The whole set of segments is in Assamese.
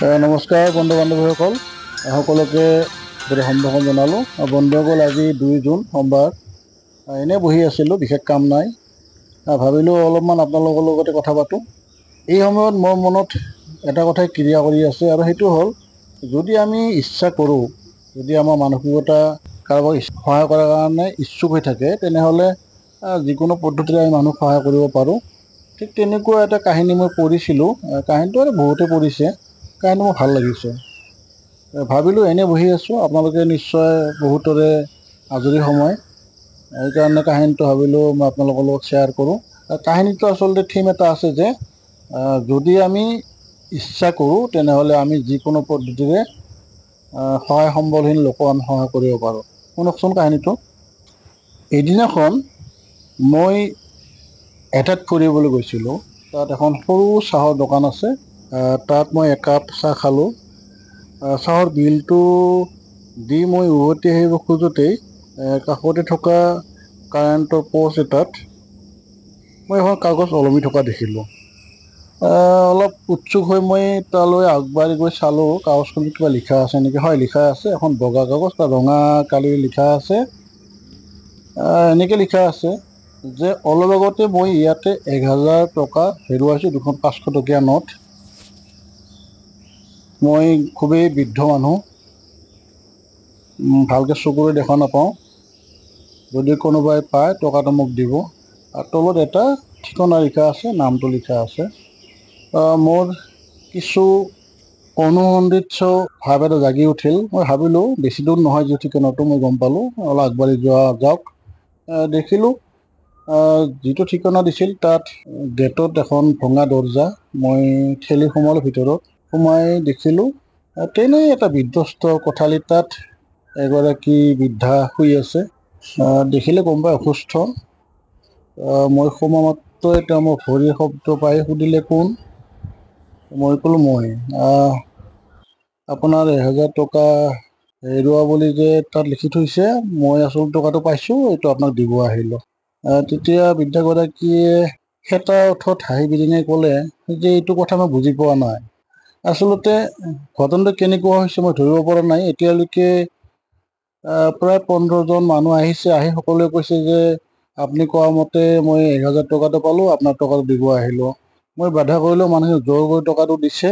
নমস্কাৰ বন্ধু বান্ধৱীসকল, সকলোকে গোটেই সম্ভাষণ জনালোঁ। বন্ধুসকল, আজি 2 জুন সোমবাৰ। এনেই বহি আছিলোঁ, বিশেষ কাম নাই। ভাবিলোঁ অলপমান আপোনালোকৰ লগতে কথা পাতোঁ। এই সময়ত মোৰ মনত এটা কথাই ক্ৰিয়া কৰি আছে, আৰু সেইটো হ'ল, যদি আমি ইচ্ছা কৰোঁ, যদি আমাৰ মানসিকতা কাৰোবাক সহায় কৰাৰ কাৰণে ইচ্ছুক হৈ থাকে, তেনেহ'লে যিকোনো পদ্ধতিৰে আমি মানুহক সহায় কৰিব পাৰোঁ। ঠিক তেনেকুৱা এটা কাহিনী মই পঢ়িছিলোঁ। কাহিনীটো আৰু বহুতে পঢ়িছে, কাহিনী মোৰ ভাল লাগিছে। ভাবিলোঁ এনেই বহি আছোঁ, আপোনালোকে নিশ্চয় বহুতৰে আজৰি সময়, সেইকাৰণে কাহিনীটো ভাবিলোঁ মই আপোনালোকৰ লগত শ্বেয়াৰ কৰোঁ। কাহিনীটো আচলতে থিম এটা আছে যে যদি আমি ইচ্ছা কৰোঁ, তেনেহ'লে আমি যিকোনো পদ্ধতিৰে সহায় সম্বলহীন লোকক আমি সহায় কৰিব পাৰোঁ। শুনকচোন কাহিনীটো। এদিনাখন মই এঠাইত ফুৰিবলৈ গৈছিলোঁ। তাত এখন সৰু চাহৰ দোকান আছে। তাত মই একাপ চাহ খালোঁ। চাহৰ বিলটো দি মই উভতি আহিব খোজোতেই কাষতে থকা কাৰেণ্টৰ প'ষ্ট এটাত মই এখন কাগজ ওলমি থকা দেখিলোঁ। অলপ উৎসুক হৈ মই তালৈ আগবাঢ়ি গৈ চালোঁ, কাগজখনত কিবা লিখা আছে নেকি। হয়, লিখা আছে। এখন বগা কাগজ, তাত ৰঙা কালিৰে লিখা আছে। এনেকৈ লিখা আছে যে অলপ আগতে মই ইয়াতে 1000 টকা হেৰুৱাইছোঁ, 2খন 500 টকীয়া নোট। মই খুবেই বৃদ্ধ মানুহ, ভালকৈ চকুৰে দেখা নাপাওঁ। যদি কোনোবাই পায় টকাটো মোক দিব। আৰু তলত এটা ঠিকনা লিখা আছে, নামটো লিখা আছে। মোৰ কিছু অনুসন্ধিৎস ভাৱ এটা জাগি উঠিল। মই ভাবিলোঁ বেছি দূৰ নহয় যি ঠিকনাটো, মই গম পালোঁ। অলপ আগবাঢ়ি যাওক। দেখিলোঁ যিটো ঠিকনা দিছিল তাত গেটত এখন ভঙা দৰ্জা। মই ঠেলি সোমালোঁ ভিতৰত। সোমাই দেখিলোঁ তেনেই এটা বিধ্বস্ত কোঠালি, তাত এগৰাকী বৃদ্ধা শুই আছে। দেখিলে গম পাই অসুস্থ। মই সোমোৱা মাত্ৰই তেওঁ মোৰ ভৰিৰ শব্দ পাই সুধিলে, কোন? মই ক'লোঁ, মই। আপোনাৰ 1000 টকা হেৰুওৱা বুলি যে তাত লিখি থৈছে, মই আচল টকাটো পাইছোঁ, এইটো আপোনাক দিব আহিলোঁ। তেতিয়া বৃদ্ধাগৰাকীয়ে সেটা ওঠত হাঁহি বিৰিঙাই ক'লে যে এইটো কথা মই বুজি পোৱা নাই। আচলতে ঘটনাটো কেনেকুৱা হৈছে মই ধৰিব পৰা নাই। এতিয়ালৈকে প্ৰায় 15জন মানুহ আহিছে। আহি সকলোৱে কৈছে যে আপুনি কোৱা মতে মই 1000 টকাটো পালোঁ, আপোনাৰ টকাটো দিব আহিলোঁ। মই বাধা কৰিলেও মানুহে জোৰ কৰি টকাটো দিছে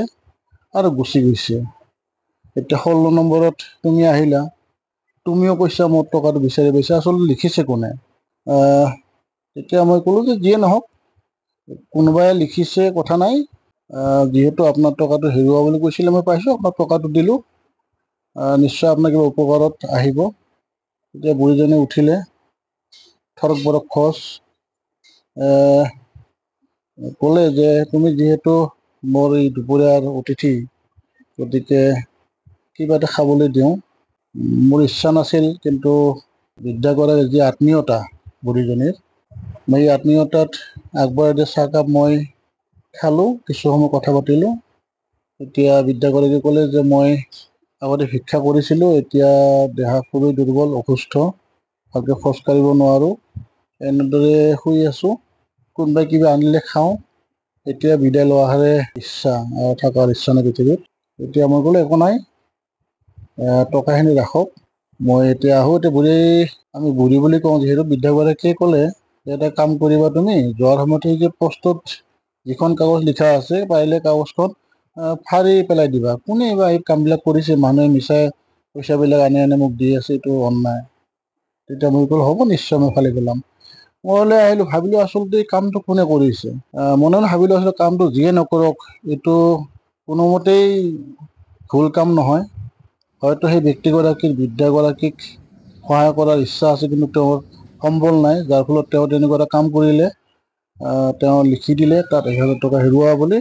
আৰু গুচি গৈছে। এতিয়া 16 নম্বৰত তুমি আহিলা, তুমিও কৈছা মোৰ টকাটো বিচাৰি পাইছা। আচলতে লিখিছে কোনে? তেতিয়া মই ক'লোঁ যে যিয়ে নহওক, কোনোবাই লিখিছে, কথা নাই। যিহেতু আপোনাৰ টকাটো হেৰুওৱা বুলি কৈছিলে, মই পাইছোঁ, আপোনাক টকাটো দিলোঁ। নিশ্চয় আপোনাৰ কিবা উপকাৰত আহিব। তেতিয়া বুঢ়ীজনী উঠিলে, থৰক বৰক খোজ, ক'লে যে তুমি যিহেতু মোৰ এই দুপৰীয়াৰ অতিথি, গতিকে কিবা এটা খাবলৈ দিওঁ। মোৰ ইচ্ছা নাছিল, কিন্তু বৃদ্ধাগৰাকীৰ যি আত্মীয়তা বুঢ়ীজনীৰ, মই এই আত্মীয়তাত আগবঢ়াই দিয়া চাহকাপ মই খালোঁ। কিছু সময় কথা পাতিলোঁ। এতিয়া বৃদ্ধাগৰাকীয়ে ক'লে যে মই আগতে ভিক্ষা কৰিছিলোঁ, এতিয়া দেহা খুবেই দুৰ্বল, অসুস্থ, ভালকৈ খোজ কাঢ়িব নোৱাৰোঁ, এনেদৰে শুই আছোঁ। কোনোবাই কিবা আনিলে খাওঁ। এতিয়া বিদায় লোৱাৰহে ইচ্ছা, থকাৰ ইচ্ছা নাই পৃথিৱীত। এতিয়া মই ক'লোঁ, একো নাই, টকাখিনি ৰাখক, মই এতিয়া আহোঁ। এতিয়া আমি বুঢ়ী বুলি কওঁ যিহেতু, বৃদ্ধাগৰাকীয়ে ক'লে যে এটা কাম কৰিবা, তুমি যোৱাৰ সময়ত সেই যে পষ্টত যিখন কাগজ লিখা আছে, পাৰিলে কাগজখন ফাৰি পেলাই দিবা। কোনে বা এই কামবিলাক কৰিছে? মানুহে মিছাই পইচাবিলাক আনি মোক দি আছে, এইটো অন্যায়। তেতিয়া মই ক'লোঁ, হ'ব, নিশ্চয় মই ফালি পেলাম। মই ওলাই আহিলোঁ। ভাবিলোঁ আচলতে এই কামটো কোনে কৰিছে। মনে মনে ভাবিলোঁ আচলতে কামটো যিয়ে নকৰক, এইটো কোনোমতেই ভুল কাম নহয়। হয়তো সেই ব্যক্তিগৰাকীৰ, বৃদ্ধাগৰাকীক সহায় কৰাৰ ইচ্ছা আছে, কিন্তু তেওঁৰ সম্বল নাই, যাৰ ফলত তেওঁ তেনেকুৱা এটা কাম কৰিলে। তেওঁ লিখি দিলে তাত 1000 টকা হেৰুওৱা বুলি।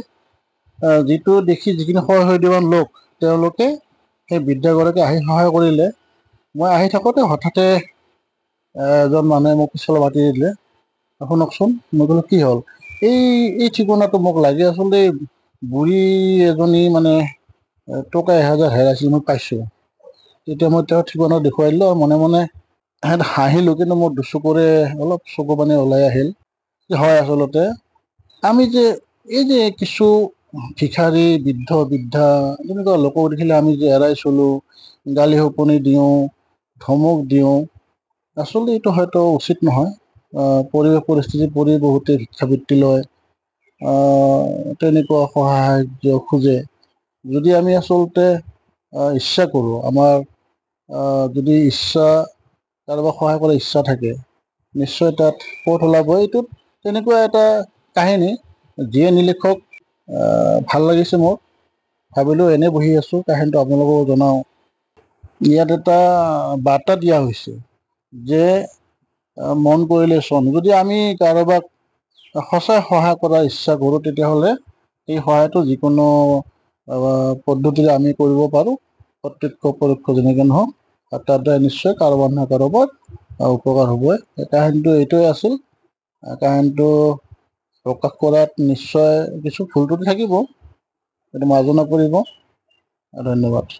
যিটো দেখি যিখিনি সহৃদয়বান লোক, তেওঁলোকে সেই বৃদ্ধাগৰাকী আহি সহায় কৰিলে। মই আহি থাকোঁতে হঠাতে এজন মানুহে মোক পিছফালে মাতি দিলে, শুনকচোন। মই ক'লোঁ, কি হ'ল? এই ঠিকনাটো মোক লাগে। আচলতে বুঢ়ী এজনী মানে টকা 1000 হেৰাইছিল, মই পাইছোঁ। তেতিয়া মই তেওঁৰ ঠিকনা দেখুৱাই দিলোঁ, আৰু মনে মনে হাঁহিলোঁ, কিন্তু মোৰ দুচকুৰে অলপ চকু পানী ওলাই আহিল। হয়, আচলতে আমি যে এই যে কিছু ভিখাৰী বৃদ্ধ বৃদ্ধা তেনেকুৱা লোকক দেখিলে আমি যে এৰাই চলোঁ, গালি শপনি দিওঁ, ধমক দিওঁ, আচলতে এইটো হয়তো উচিত নহয়। পৰিৱেশ পৰিস্থিতি পৰি বহুতে ভিক্ষাবৃত্তি লয়, তেনেকুৱা সহায় সাহাৰ্য খোজে। যদি আমি আচলতে ইচ্ছা কৰোঁ, আমাৰ যদি কাৰোবাক সহায় কৰাৰ ইচ্ছা থাকে, নিশ্চয় তাত পথ ওলাব। এইটোত তেনেকুৱা এটা কাহিনী, যিয়ে নিলিখক ভাল লাগিছে মোৰ। ভাবিলোঁ এনেই বহি আছোঁ, কাহিনীটো আপোনালোকক জনাওঁ। ইয়াত এটা বাৰ্তা দিয়া হৈছে যে মন কৰিলে চন। যদি আমি কাৰোবাক সঁচাই সহায় কৰাৰ ইচ্ছা কৰোঁ, তেতিয়াহ'লে এই সহায়টো যিকোনো পদ্ধতিৰে আমি কৰিব পাৰোঁ, প্ৰত্যক্ষ পৰোক্ষ যেনেকৈ নহওক, আৰু তাৰ দ্বাৰা নিশ্চয় কাৰোবাৰ নহয় কাৰোবাৰ উপকাৰ হ'বই। কাহিনীটো এইটোৱে আছিল। কাহিনীটো প্ৰকাশ কৰাত নিশ্চয় কিছু ভুল ত্ৰুটি থাকিব, সেইটো মাৰ্জনা কৰিব। ধন্যবাদ।